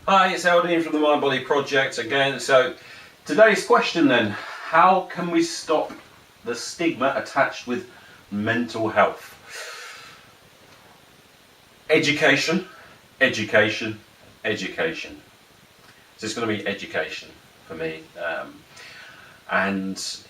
Hi, it's Aldine from the Mind Body Project again. So today's question then, how can we stop the stigma attached with mental health? Education, education, education. So it's going to be education for me. And as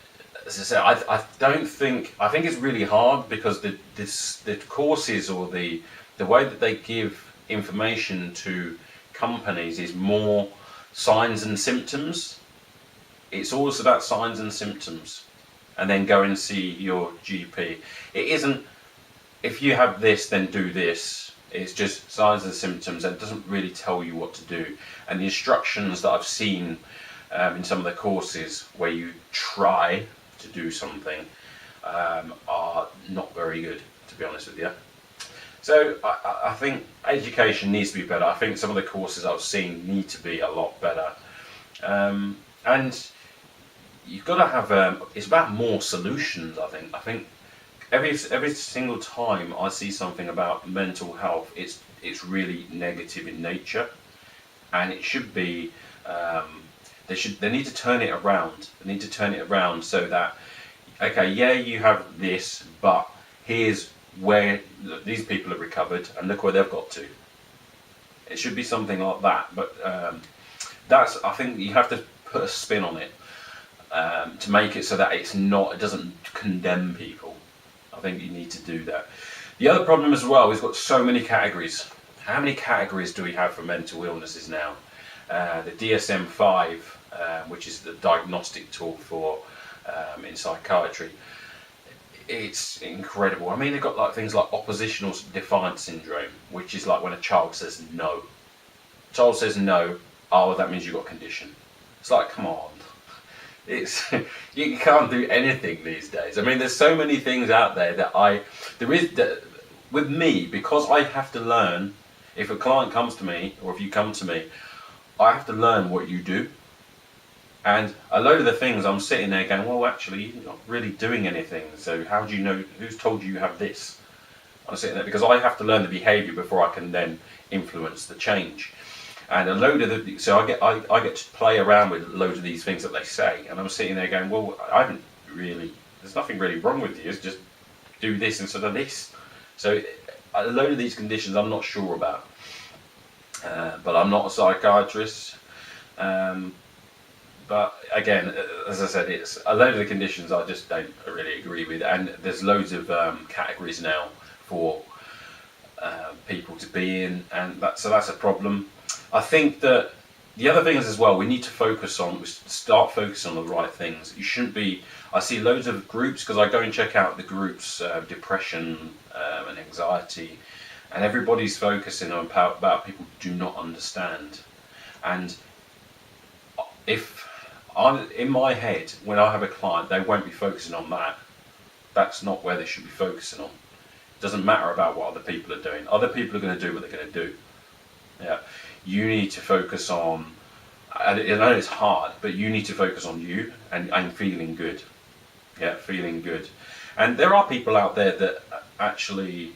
I said, I think it's really hard because the courses or the way that they give information to companies is more signs and symptoms. It's always about signs and symptoms, and then go and see your GP. It isn't, if you have this, then do this. It's just signs and symptoms, and it doesn't really tell you what to do. And the instructions that I've seen in some of the courses where you try to do something are not very good, to be honest with you. So I think education needs to be better. I think some of the courses I've seen need to be a lot better. And you've got to have, it's about more solutions, I think. I think every single time I see something about mental health, it's really negative in nature. And it should be, they need to turn it around. They need to turn it around so that, okay, yeah, you have this, but here's where these people have recovered and look where they've got to. It should be something like that, but I think you have to put a spin on it to make it so that it doesn't condemn people. I think you need to do that. The other problem as well is we've got so many categories. How many categories do we have for mental illnesses now? The DSM-5, which is the diagnostic tool for in psychiatry, it's incredible. I mean, they've got like things like oppositional defiance syndrome, which is like when a child says no. Child says no, oh, that means you've got a condition. It's like, come on. It's you can't do anything these days. I mean, there's so many things out there with me, because I have to learn. If a client comes to me, or if you come to me, I have to learn what you do. And a load of the things I'm sitting there going, well, actually, you're not really doing anything. So how do you know? Who's told you have this? I'm sitting there because I have to learn the behaviour before I can then influence the change. And a load of so I get to play around with a load of these things that they say, and I'm sitting there going, well, I haven't really. There's nothing really wrong with you. It's just do this instead of this. So a load of these conditions I'm not sure about, but I'm not a psychiatrist. But again, as I said, it's a load of the conditions I just don't really agree with, and there's loads of categories now for people to be in, and that's a problem. I think that the other thing is as well, we need to start focusing on the right things. You shouldn't be. I see loads of groups because I go and check out the groups, depression and anxiety, and everybody's focusing on about people do not understand, and if in my head, when I have a client, they won't be focusing on that. That's not where they should be focusing on. It doesn't matter about what other people are doing. Other people are going to do what they're going to do. Yeah, you need to focus on. I know it's hard, but you need to focus on you and feeling good. Yeah, feeling good. And there are people out there that actually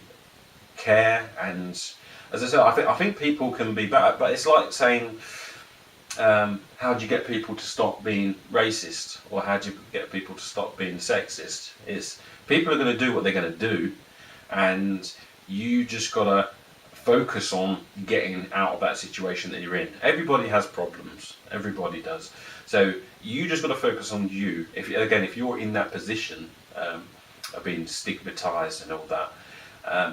care. And as I said, I think people can be better. But it's like saying, how do you get people to stop being racist, or how do you get people to stop being sexist? It's people are going to do what they're going to do, and you just got to focus on getting out of that situation that you're in. Everybody has problems, everybody does. So you just got to focus on you. If you're in that position of being stigmatized and all that,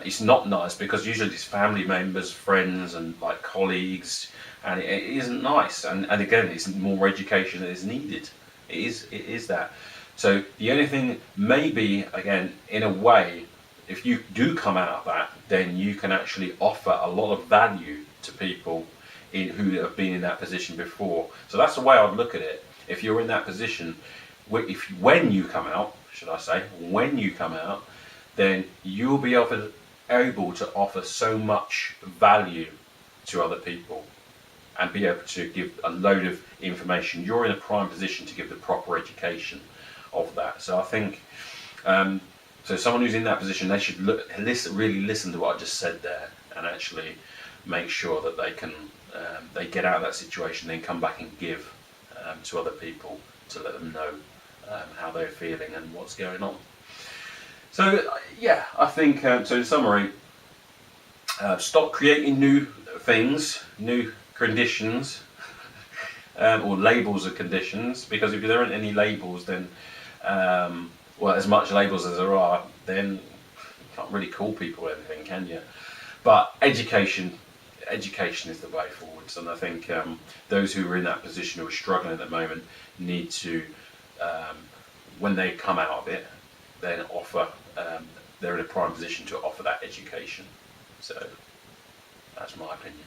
it's not nice, because usually it's family members, friends, and like colleagues. And it isn't nice, and again, it's more education that is needed. It is that. So the only thing, maybe again, in a way, if you do come out of that, then you can actually offer a lot of value to people who have been in that position before. So that's the way I'd look at it. If you're in that position, when you come out, then you'll be able to offer so much value to other people, and be able to give a load of information. You're in a prime position to give the proper education of that. So I think, so someone who's in that position, they should really listen to what I just said there, and actually make sure that they can they get out of that situation, then come back and give to other people to let them know how they're feeling and what's going on. So yeah, I think so. In summary, stop creating new things, new conditions, or labels of conditions. Because if there aren't any labels, then well, as much labels as there are, then you can't really call people anything, can you? But education is the way forwards, and I think those who are in that position, who are struggling at the moment, need to, when they come out of it, then offer. They're in a prime position to offer that education. So that's my opinion.